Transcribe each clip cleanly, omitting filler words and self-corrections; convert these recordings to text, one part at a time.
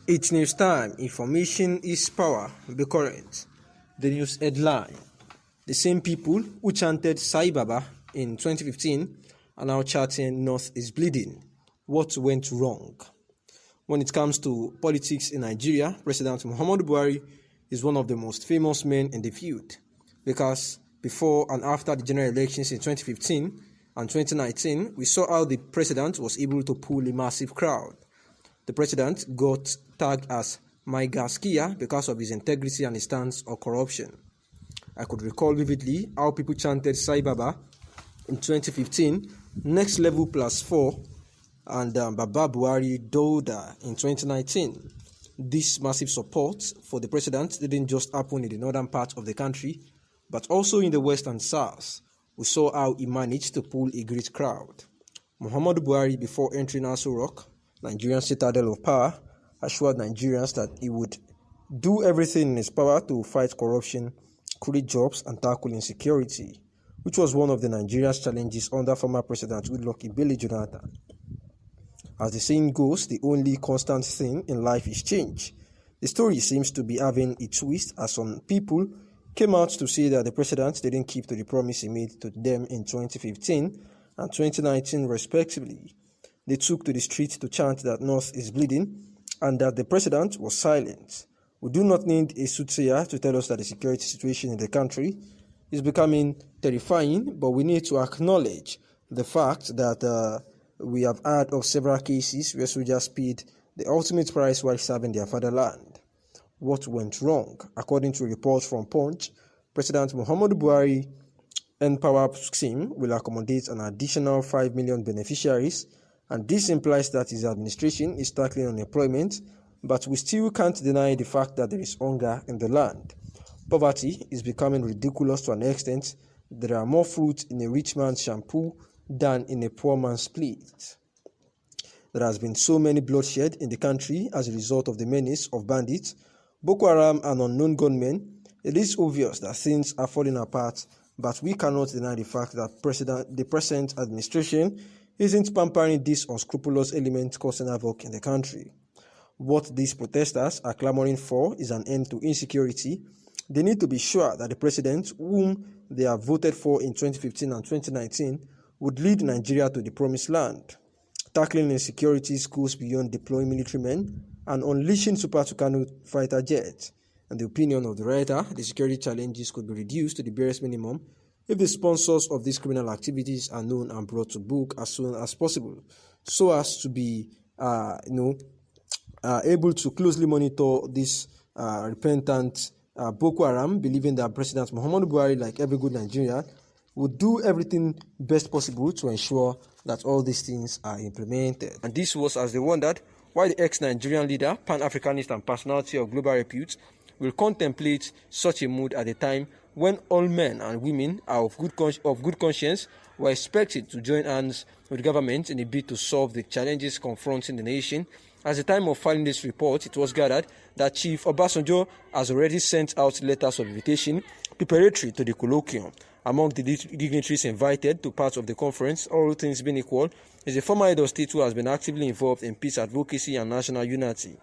It's news time. Information is power. Be current. The news headline. The same people who chanted Sai Baba in 2015 are now chanting North is bleeding. What went wrong? When it comes to politics in Nigeria, President Muhammadu Buhari is one of the most famous men in the field because before and after the general elections in 2015 and 2019, we saw how the president was able to pull a massive crowd. The president got tagged as my Gaskia because of his integrity and his stance on corruption. I could recall vividly how people chanted Sai Baba in 2015, Next Level +4, and Baba Buhari Douda in 2019. This massive support for the president didn't just happen in the northern part of the country, but also in the west and south. We saw how he managed to pull a great crowd. Muhammadu Buhari, before entering Aso Rock, Nigerian citadel of power, assured Nigerians that he would do everything in his power to fight corruption, create jobs, and tackle insecurity, which was one of the Nigeria's challenges under former President Goodluck Ebele Jonathan. As the saying goes, the only constant thing in life is change. The story seems to be having a twist as some people came out to say that the president didn't keep to the promise he made to them in 2015 and 2019 respectively. They took to the streets to chant that North is bleeding and that the president was silent. We do not need a soothsayer to tell us that the security situation in the country is becoming terrifying, but we need to acknowledge the fact that we have heard of several cases where soldiers paid the ultimate price while serving their fatherland. What went wrong? According to reports from Punch, President Muhammadu Buhari N-Power scheme will accommodate an additional 5 million beneficiaries, and this implies that his administration is tackling unemployment, but we still can't deny the fact that there is hunger in the land. Poverty is becoming ridiculous to an extent. There are more fruits in a rich man's shampoo than in a poor man's plate. There has been so many bloodshed in the country as a result of the menace of bandits, Boko Haram, and unknown gunmen. It is obvious that things are falling apart, but we cannot deny the fact that the present administration isn't pampering this unscrupulous element causing havoc in the country. What these protesters are clamoring for is an end to insecurity. They need to be sure that the president, whom they have voted for in 2015 and 2019, would lead Nigeria to the promised land. Tackling insecurities goes beyond deploying military men and unleashing Super Tucano fighter jets. In the opinion of the writer, the security challenges could be reduced to the barest minimum if the sponsors of these criminal activities are known and brought to book as soon as possible, so as to be able to closely monitor this repentant Boko Haram, believing that President Muhammadu Buhari, like every good Nigerian, would do everything best possible to ensure that all these things are implemented. And this was as they wondered why the ex-Nigerian leader, Pan-Africanist and personality of global repute, will contemplate such a mood at a time when all men and women are of good conscience were expected to join hands with the government in a bid to solve the challenges confronting the nation. At the time of filing this report, it was gathered that Chief Obasanjo has already sent out letters of invitation preparatory to the colloquium. Among the dignitaries invited to part of the conference, all things being equal, is a former head of state who has been actively involved in peace advocacy and national unity.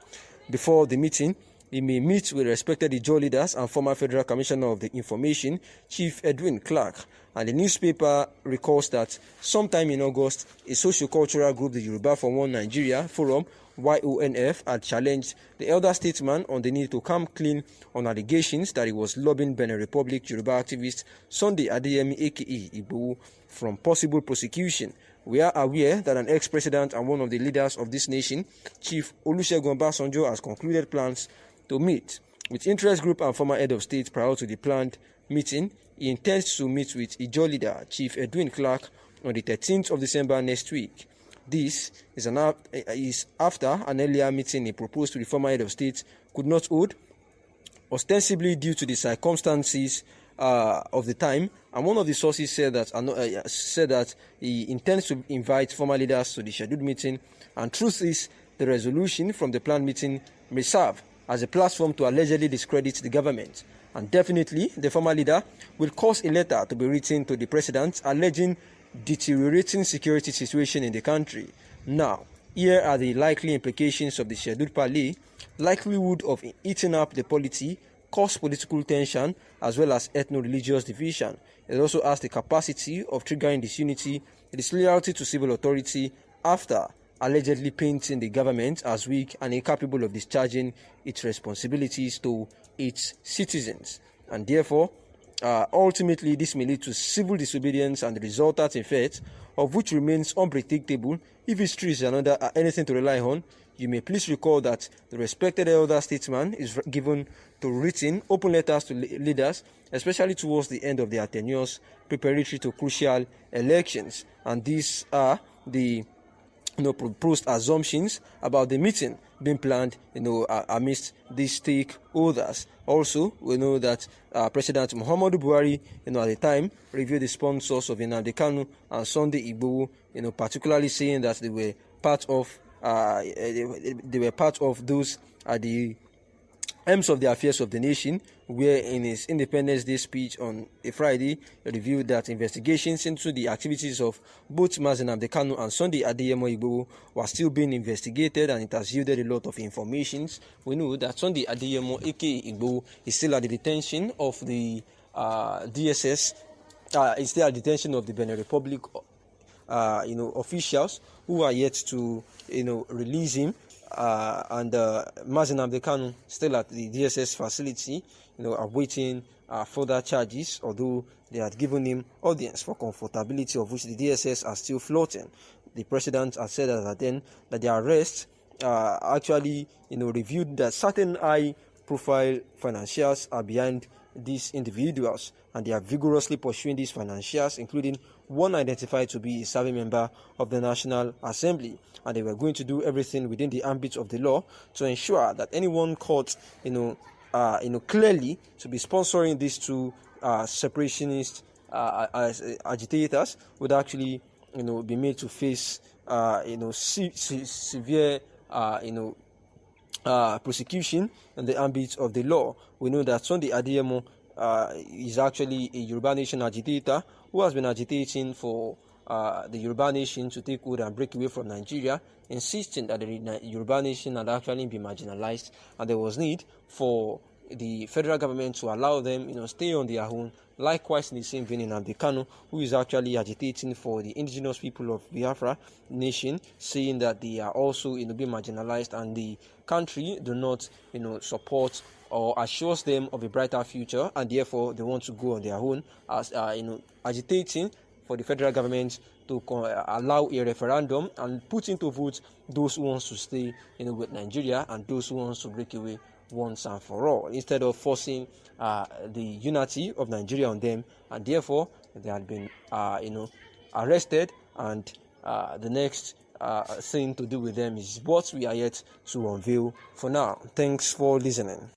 Before the meeting, he may meet with respected Ijaw leaders and former Federal Commissioner of the Information, Chief Edwin Clark. And the newspaper recalls that sometime in August, a socio-cultural group, the Yoruba for One Nigeria Forum, YONF, had challenged the elder statesman on the need to come clean on allegations that he was lobbying Benin Republic Yoruba activist Sunday Adeyemi aka Igboho from possible prosecution. We are aware that an ex-president and one of the leaders of this nation, Chief Olusegun Obasanjo, has concluded plans to meet with interest group and former head of state prior to the planned meeting. He intends to meet with Ijaw leader Chief Edwin Clark on the 13th of December next week. This is after an earlier meeting he proposed to the former head of state could not hold, ostensibly due to the circumstances of the time, and one of the sources said that he intends to invite former leaders to the scheduled meeting, and truth is, the resolution from the planned meeting may serve as a platform to allegedly discredit the government. And definitely, the former leader will cause a letter to be written to the president alleging deteriorating security situation in the country. Now, here are the likely implications of the scheduled parley. likelihood of eating up the polity, cause political tension as well as ethno-religious division. It also has the capacity of triggering disunity, disloyalty to civil authority after allegedly painting the government as weak and incapable of discharging its responsibilities to its citizens. And therefore, ultimately, this may lead to civil disobedience and the resultant effect of which remains unpredictable. If history is anything to rely on, you may please recall that the respected elder statesman is given to written open letters to leaders, especially towards the end of their tenures, preparatory to crucial elections. And these are the proposed assumptions about the meeting being planned, amidst these stakeholders. Also, we know that President Muhammadu Buhari, at the time, reviewed the sponsors of Nnamdi Kanu and Sunday Igboho, particularly saying that they were part of those the aims of the affairs of the nation, where in his Independence Day speech on a Friday, he revealed that investigations into the activities of both Mazi Nnamdi Kanu and Sunday Adeyemo Igboho were still being investigated, and it has yielded a lot of information. We know that Sunday Adeyemo, aka Igboho, is still at the detention of the DSS, is still at the detention of the Benin Republic, officials who are yet to, release him. And Mazi Nnamdi Kanu still at the DSS facility, awaiting further charges, although they had given him audience for comfortability, of which the DSS are still floating. The president has said that the arrest actually, reviewed that certain high-profile financiers are behind these individuals, and they are vigorously pursuing these financiers, including one identified to be a serving member of the National Assembly, and they were going to do everything within the ambit of the law to ensure that anyone caught, clearly to be sponsoring these two separationist agitators would actually, be made to face, severe, prosecution in the ambit of the law. We know that Sunday Adeyemo is actually a Yoruba Nation agitator who has been agitating for the Yoruba Nation to take hold and break away from Nigeria, insisting that the Yoruba Nation had actually been marginalized and there was need for the federal government to allow them, stay on their own. Likewise, in the same vein, Nnamdi Kanu, who is actually agitating for the indigenous people of Biafra nation, saying that they are also, being marginalized, and the country do not, support or assures them of a brighter future, and therefore they want to go on their own, as agitating for the federal government to allow a referendum and put into vote those who want to stay, with Nigeria, and those who want to break away once and for all, instead of forcing the unity of Nigeria on them. And therefore they had been arrested, and the next thing to do with them is what we are yet to unveil for now. Thanks for listening.